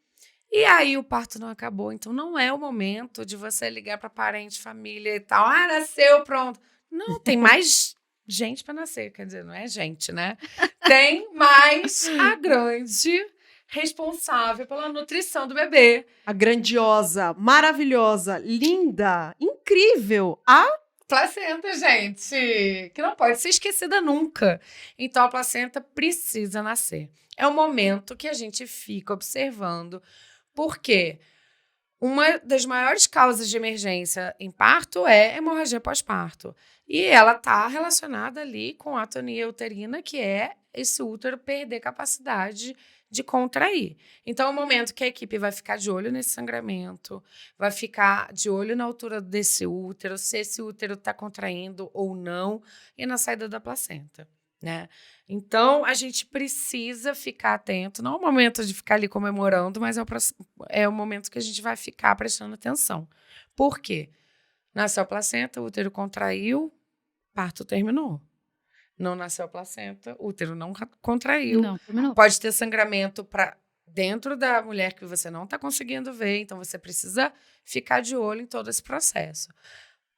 E aí o parto não acabou, então não é o momento de você ligar para parente, família e tal. Ah, nasceu, pronto. Não, tem mais gente para nascer, quer dizer, não é gente, né? Tem mais a grande responsável pela nutrição do bebê. A grandiosa, maravilhosa, linda, incrível, a Placenta, gente, que não pode ser esquecida nunca. Então, a placenta precisa nascer. É o momento que a gente fica observando, porque uma das maiores causas de emergência em parto é hemorragia pós-parto. E ela está relacionada ali com a atonia uterina, que é esse útero perder capacidade de contrair. Então, é o momento que a equipe vai ficar de olho nesse sangramento, vai ficar de olho na altura desse útero, se esse útero está contraindo ou não, e na saída da placenta, né? Então, a gente precisa ficar atento. Não é o momento de ficar ali comemorando, mas é o momento que a gente vai ficar prestando atenção. Por quê? Nasceu a placenta, o útero contraiu, parto terminou. Não nasceu a placenta, o útero não contraiu. Não, terminou. Pode ter sangramento para dentro da mulher que você não está conseguindo ver, então você precisa ficar de olho em todo esse processo.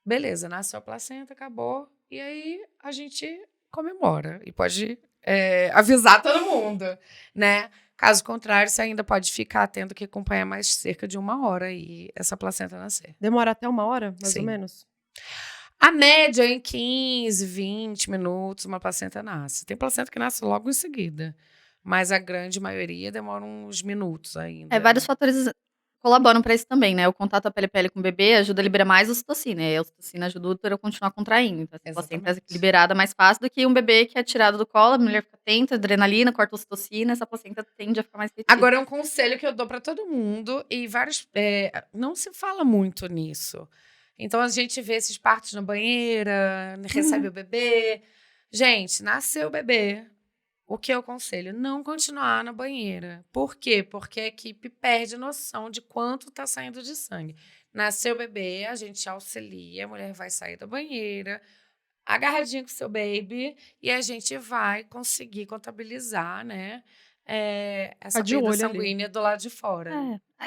Beleza, nasceu a placenta, acabou, e aí a gente comemora e pode avisar todo mundo, né? Caso contrário, você ainda pode ficar tendo que acompanhar mais cerca de 1 hora e essa placenta nascer. demora até 1 hora, mais Sim. ou menos. A média é em 15, 20 minutos, uma placenta nasce. Tem placenta que nasce logo em seguida, mas a grande maioria demora uns minutos ainda. Vários fatores colaboram para isso também, né? O contato pele a pele com o bebê ajuda a liberar mais ocitocina, e a ocitocina ajuda o útero a continuar contraindo. Então, essa placenta é liberada mais fácil do que um bebê que é tirado do colo, a mulher fica atenta, adrenalina, corta a ocitocina, essa placenta tende a ficar mais retida. Agora, é um conselho que eu dou para todo mundo, e não se fala muito nisso. Então, a gente vê esses partos na banheira, recebe o bebê. Gente, nasceu o bebê. O que eu aconselho? Não continuar na banheira. Por quê? Porque a equipe perde noção de quanto está saindo de sangue. Nasceu o bebê, a gente auxilia, a mulher vai sair da banheira, agarradinha com o seu baby, e a gente vai conseguir contabilizar, né? Essa de perda olho sanguínea do lado de fora.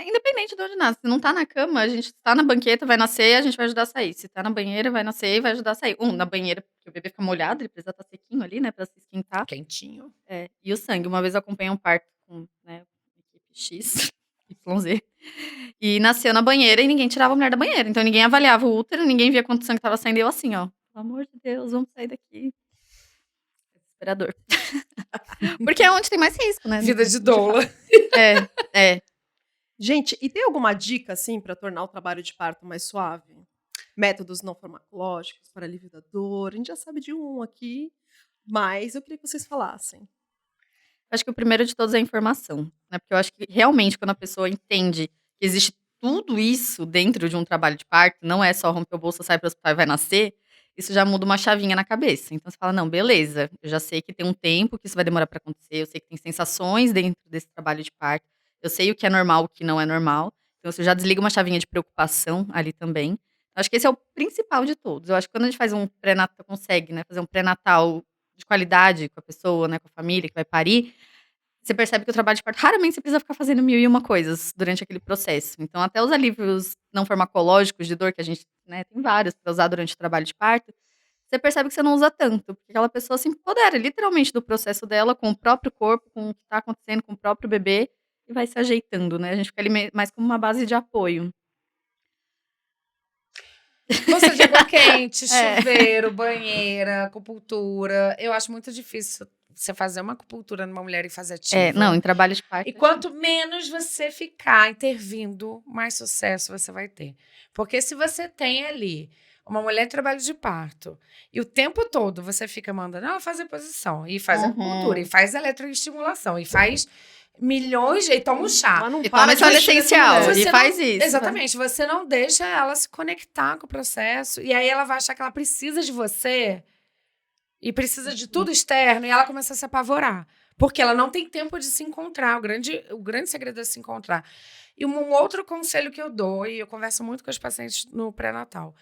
Independente de onde nasce. Se não tá na cama, a gente tá na banqueta, vai nascer, a gente vai ajudar a sair. Se tá na banheira, vai nascer e vai ajudar a sair. Na banheira, porque o bebê fica molhado, ele precisa estar sequinho ali, né, pra se esquentar. Quentinho. E o sangue. Uma vez eu acompanhei um parto com, né, equipe X, YZ, e nasceu na banheira e ninguém tirava a mulher da banheira. Então ninguém avaliava o útero, ninguém via quanto sangue tava saindo. Eu assim, ó, pelo amor de Deus, vamos sair daqui. Desesperador. Porque é onde tem mais risco, né? Vida de doula. Gente, e tem alguma dica, assim, para tornar o trabalho de parto mais suave? Métodos não farmacológicos para alívio da dor? A gente já sabe de um aqui, mas eu queria que vocês falassem. Acho que o primeiro de todos é a informação, né? Porque eu acho que realmente quando a pessoa entende que existe tudo isso dentro de um trabalho de parto, não é só romper o bolso, sai para o hospital e vai nascer, isso já muda uma chavinha na cabeça. Então você fala, não, beleza, eu já sei que tem um tempo que isso vai demorar para acontecer, eu sei que tem sensações dentro desse trabalho de parto, eu sei o que é normal, o que não é normal. Então você já desliga uma chavinha de preocupação ali também. Acho que esse é o principal de todos. Eu acho que quando a gente faz um pré-natal, consegue, né, fazer um pré-natal de qualidade com a pessoa, né, com a família que vai parir, você percebe que o trabalho de parto, raramente você precisa ficar fazendo mil e uma coisas durante aquele processo. Então, até os alívios não farmacológicos de dor, que a gente, né, tem vários para usar durante o trabalho de parto, você percebe que você não usa tanto, porque aquela pessoa se empodera literalmente do processo dela, com o próprio corpo, com o que está acontecendo com o próprio bebê, e vai se ajeitando, né? A gente fica ali mais como uma base de apoio. Bolsa de água quente, É. chuveiro, banheira, acupuntura. Eu acho muito difícil você fazer uma acupuntura numa mulher e fazer ativa. Não, em trabalho de parto. E quanto menos você ficar intervindo, mais sucesso você vai ter. Porque se você tem ali uma mulher em trabalho de parto e o tempo todo você fica mandando ela fazer posição, e faz acupuntura, e faz eletroestimulação, e faz milhões, e toma um chá. Mas não E para toma de esse óleo mexer nessa essencial, mulher. e Você faz não- isso. Exatamente, você não deixa ela se conectar com o processo, e aí ela vai achar que ela precisa de você e precisa de tudo externo, e ela começa a se apavorar. Porque ela não tem tempo de se encontrar. O grande segredo é se encontrar. E um outro conselho que eu dou, e eu converso muito com as pacientes no pré-natal.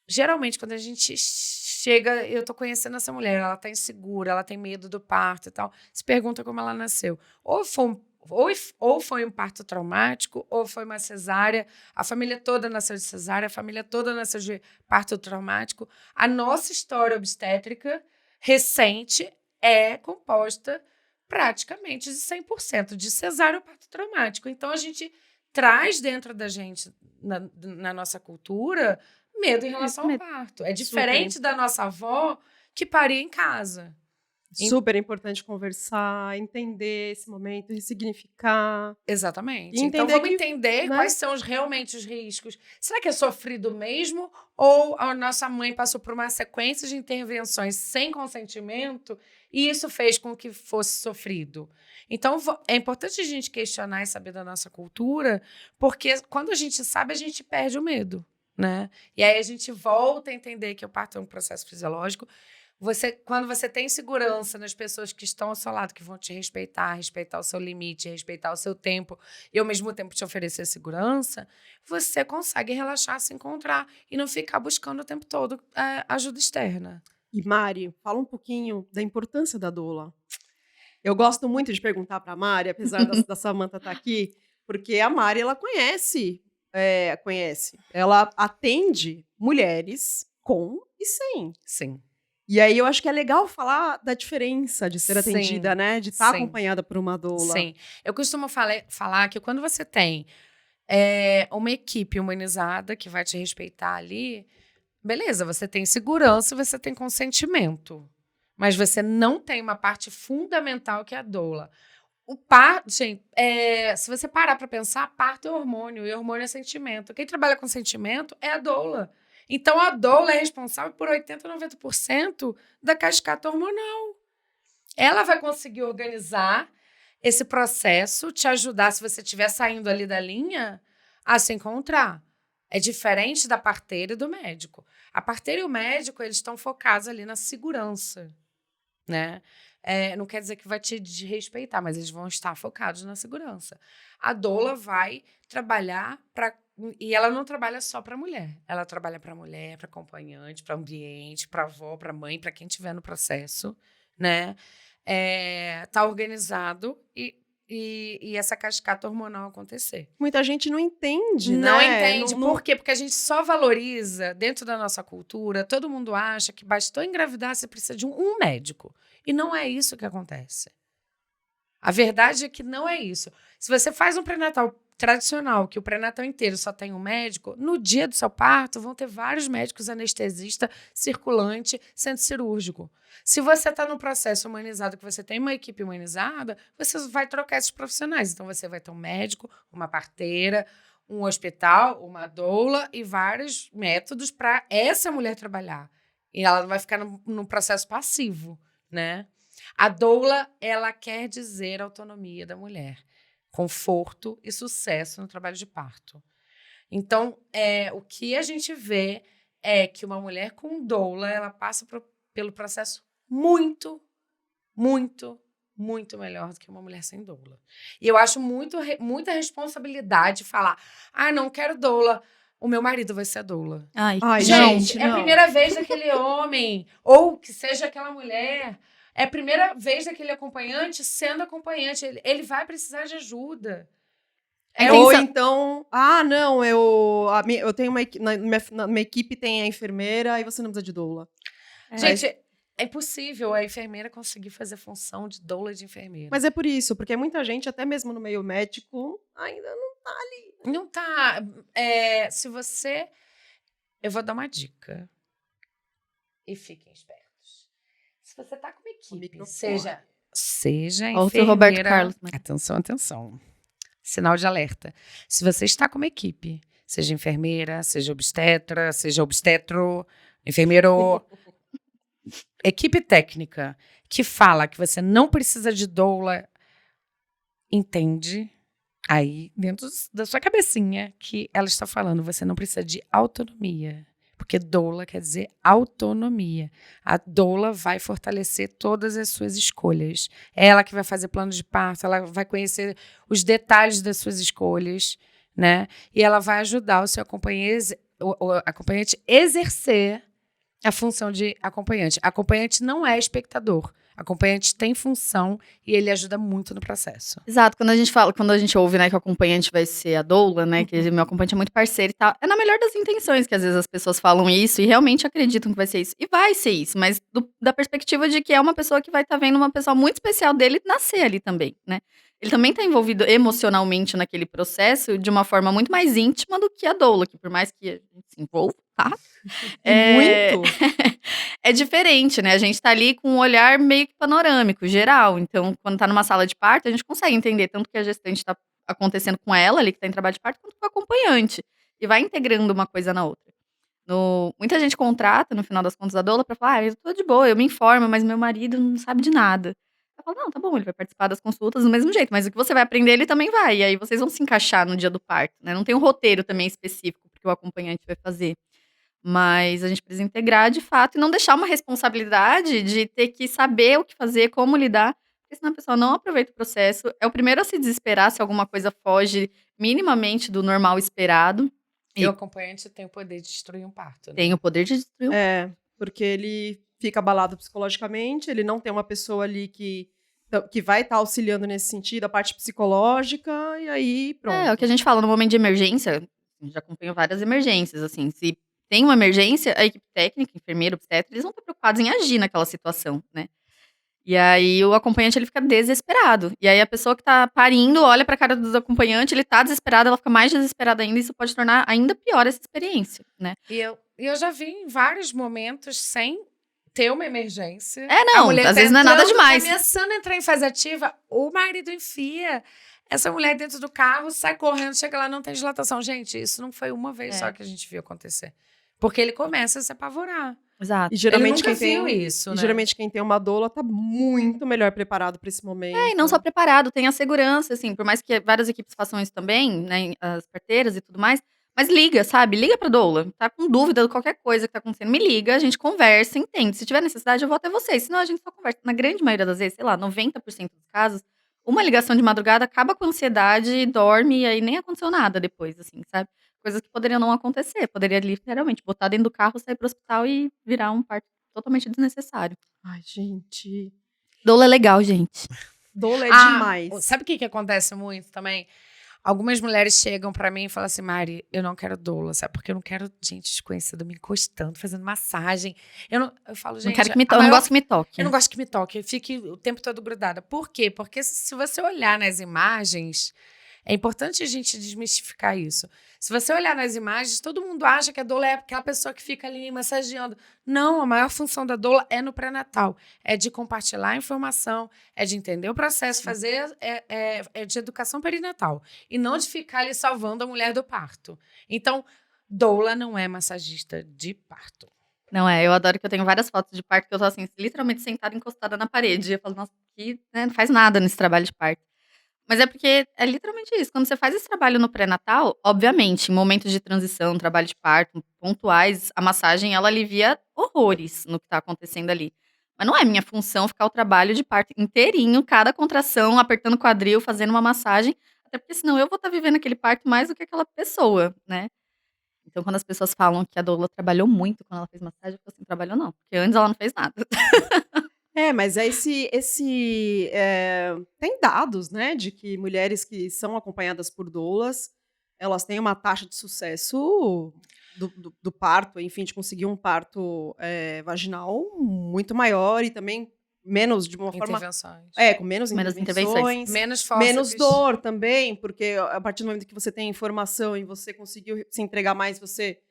Geralmente, quando a gente chega, eu tô conhecendo essa mulher, ela tá insegura, ela tem medo do parto e tal, se pergunta como ela nasceu. Ou foi um parto traumático, ou foi uma cesárea, a família toda nasceu de cesárea, a família toda nasceu de parto traumático. A nossa história obstétrica recente é composta praticamente de 100% de cesárea ou parto traumático. Então, a gente traz dentro da gente, na nossa cultura, medo em relação ao parto. É diferente da nossa avó que paria em casa. Super importante conversar, entender esse momento, ressignificar. Exatamente. E Então, entender vamos que, entender né? quais são realmente os riscos. Será que é sofrido mesmo? Ou a nossa mãe passou por uma sequência de intervenções sem consentimento e isso fez com que fosse sofrido? Então, é importante a gente questionar e saber da nossa cultura, porque quando a gente sabe, a gente perde o medo, né? E aí a gente volta a entender que o parto é um processo fisiológico. Quando você tem segurança nas pessoas que estão ao seu lado, que vão te respeitar o seu limite, respeitar o seu tempo e ao mesmo tempo te oferecer segurança, você consegue relaxar, se encontrar e não ficar buscando o tempo todo ajuda externa. E Mari, fala um pouquinho da importância da doula. Eu gosto muito de perguntar para a Mari, apesar da Samantha estar aqui, porque a Mari, ela conhece. Ela atende mulheres com e sem. Sim. E aí eu acho que é legal falar da diferença de ser atendida, né? De estar acompanhada por uma doula. Sim. Eu costumo falar que quando você tem uma equipe humanizada que vai te respeitar ali, beleza, você tem segurança, você tem consentimento. Mas você não tem uma parte fundamental que é a doula. Gente, se você parar para pensar, parto é hormônio e hormônio é sentimento. Quem trabalha com sentimento é a doula. Então, a doula é responsável por 80%, 90% da cascata hormonal. Ela vai conseguir organizar esse processo, te ajudar, se você estiver saindo ali da linha, a se encontrar. É diferente da parteira e do médico. A parteira e o médico, eles estão focados ali na segurança, né? Não quer dizer que vai te desrespeitar, mas eles vão estar focados na segurança. A doula vai trabalhar e ela não trabalha só para mulher. Ela trabalha para mulher, para acompanhante, para ambiente, para avó, para mãe, para quem estiver no processo, né? Tá organizado e essa cascata hormonal acontecer. Muita gente não entende, Não né? entende. Por quê? Porque a gente só valoriza, dentro da nossa cultura, todo mundo acha que bastou engravidar, você precisa de um médico. E não é isso que acontece. A verdade é que não é isso. Se você faz um pré-natal tradicional, que o pré-natal inteiro só tem um médico, no dia do seu parto vão ter vários médicos anestesista, circulante, centro cirúrgico. Se você está num processo humanizado, que você tem uma equipe humanizada, você vai trocar esses profissionais. Então, você vai ter um médico, uma parteira, um hospital, uma doula e vários métodos para essa mulher trabalhar. E ela não vai ficar num processo passivo, né? A doula, ela quer dizer autonomia da mulher, conforto e sucesso no trabalho de parto. Então, o que a gente vê é que uma mulher com doula, ela passa pelo processo muito, muito, muito melhor do que uma mulher sem doula. E eu acho muita responsabilidade falar, não quero doula, o meu marido vai ser a doula. Ai, Gente, não. é a primeira vez daquele homem, ou que seja aquela mulher, é a primeira vez daquele acompanhante sendo acompanhante. Ele vai precisar de ajuda. Ou então, não, eu tenho na minha equipe tem a enfermeira e você não precisa de doula. Gente, é impossível a enfermeira conseguir fazer função de doula de enfermeira. Mas é por isso, porque muita gente, até mesmo no meio médico, ainda não tá ali. Não tá. Se você... Eu vou dar uma dica. E fiquem espertos. Se você tá com uma equipe, seja enfermeira... Outro Roberto Carlos. Né? Atenção. Sinal de alerta. Se você está com uma equipe, seja enfermeira, seja obstetra, seja obstetro, enfermeiro... equipe técnica que fala que você não precisa de doula, entende aí dentro da sua cabecinha que ela está falando, você não precisa de autonomia, porque doula quer dizer autonomia. A doula vai fortalecer todas as suas escolhas. É ela que vai fazer plano de parto, ela vai conhecer os detalhes das suas escolhas, né? E ela vai ajudar o seu acompanhante a exercer a função de acompanhante. Acompanhante não é espectador. Acompanhante tem função e ele ajuda muito no processo. Exato. Quando a gente ouve, né, que o acompanhante vai ser a doula, né, que meu acompanhante é muito parceiro e tal, é na melhor das intenções que às vezes as pessoas falam isso e realmente acreditam que vai ser isso. E vai ser isso, mas da perspectiva de que é uma pessoa que vai estar vendo uma pessoa muito especial dele nascer ali também, né? Ele também está envolvido emocionalmente naquele processo de uma forma muito mais íntima do que a doula, que por mais que a gente se envolva, tá? Muito! É diferente, né? A gente tá ali com um olhar meio que panorâmico, geral. Então, quando tá numa sala de parto, a gente consegue entender tanto que a gestante tá acontecendo com ela ali, que tá em trabalho de parto, quanto com o acompanhante. E vai integrando uma coisa na outra. Muita gente contrata, no final das contas, a doula pra falar, eu tô de boa, eu me informo, mas meu marido não sabe de nada. Eu falo, não, tá bom, ele vai participar das consultas do mesmo jeito, mas o que você vai aprender, ele também vai. E aí vocês vão se encaixar no dia do parto, né? Não tem um roteiro também específico porque o acompanhante vai fazer. Mas a gente precisa integrar de fato e não deixar uma responsabilidade de ter que saber o que fazer, como lidar, porque senão a pessoa não aproveita o processo. É o primeiro a se desesperar se alguma coisa foge minimamente do normal esperado. E o acompanhante tem o poder de destruir um parto, né? Tem o poder de destruir um parto. Porque ele fica abalado psicologicamente, ele não tem uma pessoa ali que vai estar auxiliando nesse sentido, a parte psicológica, e aí pronto. É o que a gente fala no momento de emergência, já acompanho várias emergências, assim, se tem uma emergência, a equipe técnica, enfermeiro, obstetra, eles vão estar preocupados em agir naquela situação, né? E aí o acompanhante, ele fica desesperado. E aí a pessoa que tá parindo olha pra cara do acompanhante, ele tá desesperado, ela fica mais desesperada ainda, e isso pode tornar ainda pior essa experiência, né? E eu já vi em vários momentos sem ter uma emergência. Não, às vezes não é nada demais. Tá ameaçando entrar em fase ativa, o marido enfia essa mulher dentro do carro, sai correndo, chega lá, não tem dilatação. Gente, isso não foi uma vez só que a gente viu acontecer. Porque ele começa a se apavorar. Exato. E geralmente ele nunca viu isso, né? Geralmente quem tem uma doula tá muito melhor preparado para esse momento. E não só preparado, tem a segurança, assim, por mais que várias equipes façam isso também, né, as parteiras e tudo mais, mas liga, sabe? Liga pra doula. Tá com dúvida de qualquer coisa que tá acontecendo, me liga, a gente conversa, entende. Se tiver necessidade, eu vou até vocês. Senão a gente só conversa. Na grande maioria das vezes, sei lá, 90% dos casos, uma ligação de madrugada acaba com a ansiedade, dorme e aí nem aconteceu nada depois, assim, sabe? Coisas que poderiam não acontecer. Poderia literalmente botar dentro do carro, sair pro hospital e virar um parto totalmente desnecessário. Ai, gente. Doula é legal, gente. Doula é demais. Sabe o que acontece muito também? Algumas mulheres chegam pra mim e falam assim, Mari, eu não quero doula, sabe? Porque eu não quero gente desconhecida me encostando, fazendo massagem. Eu falo, gente... Eu não gosto que me toque. Eu não gosto que me toque, eu fique o tempo todo grudada. Por quê? Porque se você olhar nas imagens, é importante a gente desmistificar isso. Se você olhar nas imagens, todo mundo acha que a doula é aquela pessoa que fica ali massageando. Não, a maior função da doula é no pré-natal. É de compartilhar a informação, é de entender o processo, fazer é de educação perinatal. E não de ficar ali salvando a mulher do parto. Então, doula não é massagista de parto. Não é, eu adoro que eu tenho várias fotos de parto que eu tô assim, literalmente sentada encostada na parede. Eu falo, nossa, que, né, não faz nada nesse trabalho de parto. Mas é porque é literalmente isso. Quando você faz esse trabalho no pré-natal, obviamente, em momentos de transição, trabalho de parto, pontuais, a massagem ela alivia horrores no que tá acontecendo ali. Mas não é minha função ficar o trabalho de parto inteirinho, cada contração, apertando o quadril, fazendo uma massagem. Até porque senão eu vou estar vivendo aquele parto mais do que aquela pessoa, né? Então, quando as pessoas falam que a doula trabalhou muito quando ela fez massagem, eu falo assim, trabalhou não, porque antes ela não fez nada. Mas é tem dados, né, de que mulheres que são acompanhadas por doulas, elas têm uma taxa de sucesso do parto, enfim, de conseguir um parto vaginal muito maior e também menos, de uma forma... Intervenções. Com menos Menos intervenções. Menos Menos fórceps. dor também, porque a partir do momento que você tem informação e você conseguiu se entregar mais, você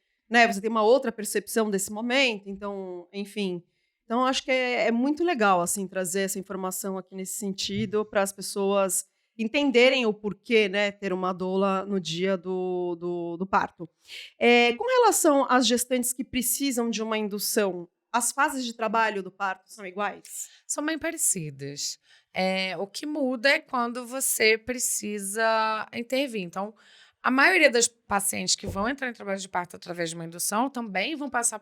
tem uma outra percepção desse momento. Então, enfim. Então, acho que é muito legal, assim, trazer essa informação aqui nesse sentido para as pessoas entenderem o porquê, né, ter uma doula no dia do parto. Com relação às gestantes que precisam de uma indução, as fases de trabalho do parto são iguais? São bem parecidas. O que muda é quando você precisa intervir. Então, a maioria das pacientes que vão entrar em trabalho de parto através de uma indução também vão passar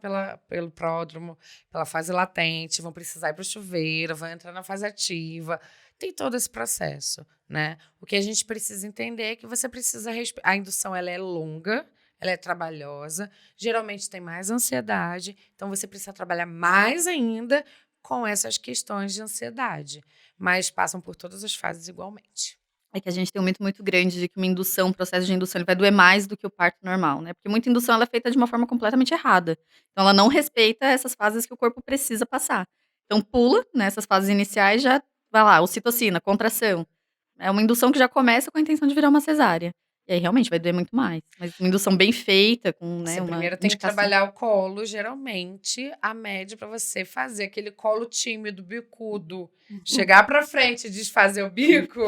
pelo pródromo, pela fase latente, vão precisar ir para o chuveiro, vão entrar na fase ativa. Tem todo esse processo, né? O que a gente precisa entender é que você precisa... A indução ela é longa, ela é trabalhosa, geralmente tem mais ansiedade, então você precisa trabalhar mais ainda com essas questões de ansiedade, mas passam por todas as fases igualmente. É que a gente tem um mito muito grande de que uma indução, um processo de indução, ele vai doer mais do que o parto normal, né? Porque muita indução ela é feita de uma forma completamente errada. Então ela não respeita essas fases que o corpo precisa passar. Então pula nessas fases iniciais, já vai lá, ocitocina, contração. É uma indução que já começa com a intenção de virar uma cesárea. E aí realmente vai doer muito mais. Mas uma indução bem feita, com, né, Você uma primeiro tem que indicação. trabalhar o colo, geralmente, a média para você fazer aquele colo tímido, bicudo, chegar para frente e desfazer o bico,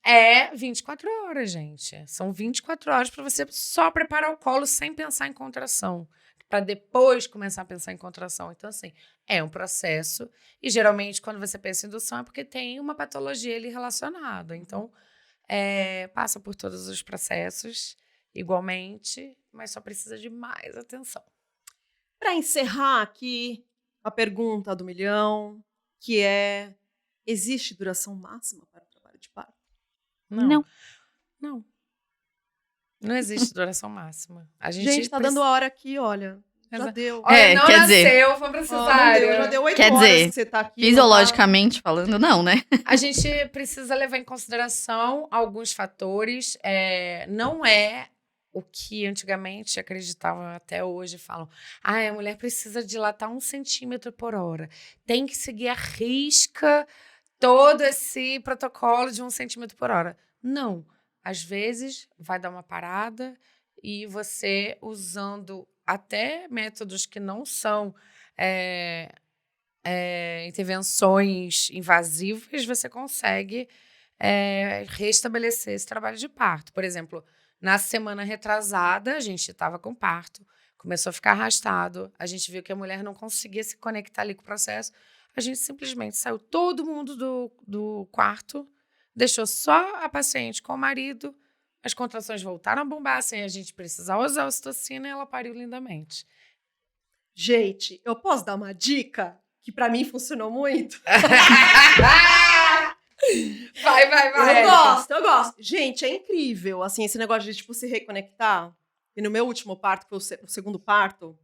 é 24 horas, gente. São 24 horas para você só preparar o colo sem pensar em contração, para depois começar a pensar em contração. Então, assim, é um processo. E, geralmente, quando você pensa em indução, é porque tem uma patologia ali relacionada. Então, passa por todos os processos igualmente, mas só precisa de mais atenção. Para encerrar aqui, a pergunta do milhão, que é: existe duração máxima para o trabalho de parto? Não. Não existe duração máxima. A Gente, tá dando a hora aqui, olha. Já deu. Olha, não quer nasceu, dizer... vamos pra Não cesárea. deu, já deu 8 Quer horas dizer, que você tá aqui. Fisiologicamente falando, não, né? A gente precisa levar em consideração alguns fatores. Não é o que antigamente acreditavam, até hoje falam. A mulher precisa dilatar 1 centímetro por hora. Tem que seguir à risca todo esse protocolo de 1 centímetro por hora. Não. Às vezes, vai dar uma parada e você, usando até métodos que não são intervenções invasivas, você consegue restabelecer esse trabalho de parto. Por exemplo, na semana retrasada, a gente estava com parto, começou a ficar arrastado, a gente viu que a mulher não conseguia se conectar ali com o processo, a gente simplesmente saiu todo mundo do quarto, deixou só a paciente com o marido, as contrações voltaram a bombar sem a gente precisar usar ocitocina e ela pariu lindamente. Gente, eu posso dar uma dica que pra mim funcionou muito? Vai. Eu gosto. Gente, é incrível, assim, esse negócio de, tipo, se reconectar. E no meu último parto, que foi o segundo parto,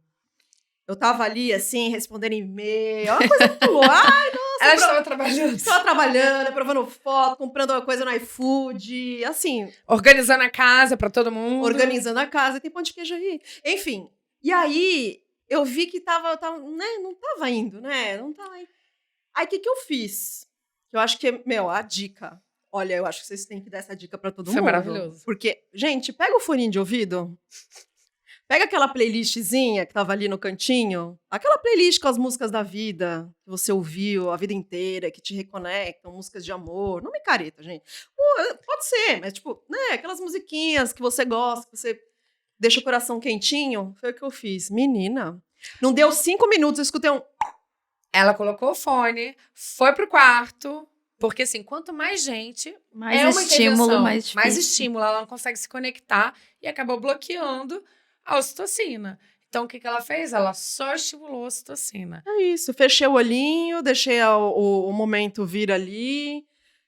eu tava ali, assim, respondendo e-mail, uma coisa muito louca. Ai, nossa. Ela estava trabalhando. Estava trabalhando, aprovando foto, comprando uma coisa no iFood, assim. Organizando a casa pra todo mundo. Organizando a casa, tem pão de queijo aí. Enfim, e aí eu vi que tava, né, não tava indo, né? Não tava indo. Aí o que eu fiz? Eu acho que, a dica. Olha, eu acho que vocês têm que dar essa dica pra todo mundo. Foi maravilhoso. Porque, gente, pega o foninho de ouvido. Pega aquela playlistzinha que tava ali no cantinho. Aquela playlist com as músicas da vida, que você ouviu a vida inteira, que te reconectam, músicas de amor. Não me careta, gente. Pode ser, mas tipo, né, aquelas musiquinhas que você gosta, que você deixa o coração quentinho. Foi o que eu fiz. Menina, Não deu 5 minutos, eu escutei um... Ela colocou o fone, foi pro quarto, porque assim, quanto mais gente, Mais é uma estímulo, intervenção, mais difícil. mais estímulo, ela não consegue se conectar e acabou bloqueando a ocitocina. Então, o que ela fez? Ela só estimulou a ocitocina. É isso, fechei o olhinho, deixei o momento vir ali,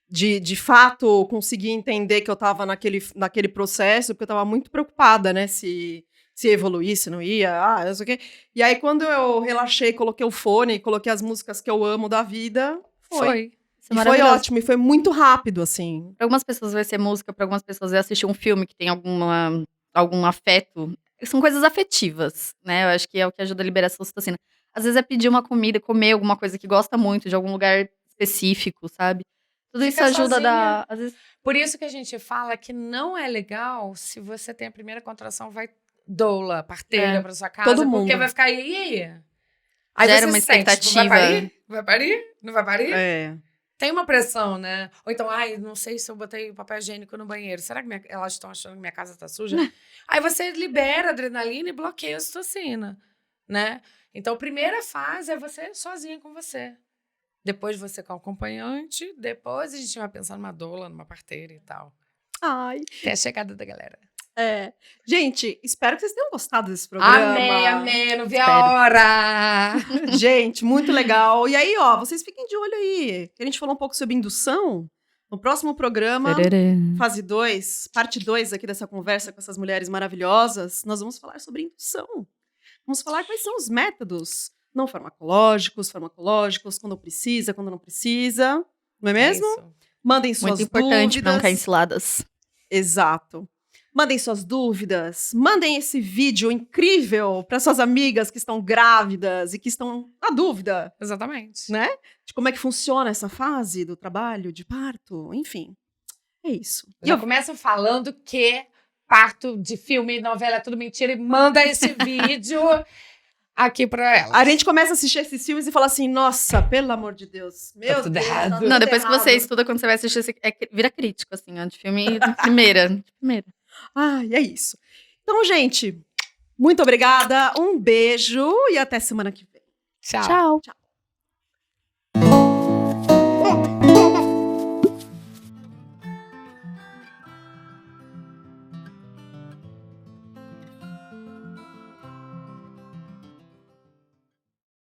de fato conseguir entender que eu tava naquele processo, porque eu tava muito preocupada, né, se ia evoluir, se não ia, não sei o quê. E aí, quando eu relaxei, coloquei o fone, coloquei as músicas que eu amo da vida, foi. Isso é E foi maravilhoso. ótimo, e foi muito rápido, assim. Para algumas pessoas vai ser música, para algumas pessoas vai assistir um filme que tem algum afeto. São coisas afetivas, né? Eu acho que é o que ajuda a liberar essa ocitocina. Às vezes é pedir uma comida, comer alguma coisa que gosta muito, de algum lugar específico, sabe? Tudo isso Fica ajuda a dar... sozinha. Às vezes, Por isso que a gente fala que não é legal se você tem a primeira contração, vai doula, parteira pra sua casa, todo porque mundo. vai ficar aí. Aí Gera você uma se sente, tipo, vai expectativa. parir? Vai parir? Não vai parir? É. Tem uma pressão, né? Ou então, não sei se eu botei papel higiênico no banheiro. Será que elas estão achando que minha casa tá suja? Aí você libera adrenalina e bloqueia a ocitocina, né? Então, a primeira fase é você sozinha com você. Depois você com o acompanhante. Depois a gente vai pensar numa doula, numa parteira e tal. Ai, Até a chegada da galera. Gente, espero que vocês tenham gostado desse programa. Amém. Não vi Espero. a hora. Gente, muito legal. E aí, ó, vocês fiquem de olho aí. A gente falou um pouco sobre indução. No próximo programa, fase 2, parte 2 aqui dessa conversa com essas mulheres maravilhosas, nós vamos falar sobre indução. Vamos falar quais são os métodos não farmacológicos, quando precisa, quando não precisa. Não é mesmo? É isso. Mandem suas muito importante dúvidas. pra não cair em ciladas. Exato. Mandem suas dúvidas, mandem esse vídeo incrível para suas amigas que estão grávidas e que estão na dúvida, Exatamente. né? De como é que funciona essa fase do trabalho, de parto, enfim. É isso. Já começam falando que parto de filme, novela, é tudo mentira, e manda esse vídeo aqui pra ela. A gente começa a assistir esses filmes e fala assim, nossa, pelo amor de Deus. Meu tudo Deus, errado. tá tudo Não, depois que errado. você estuda, quando você vai assistir, vira crítico, assim, ó, de filme de primeira. De primeira. Ai, é isso. Então, gente, muito obrigada, um beijo e até semana que vem. Tchau. Tchau. Tchau.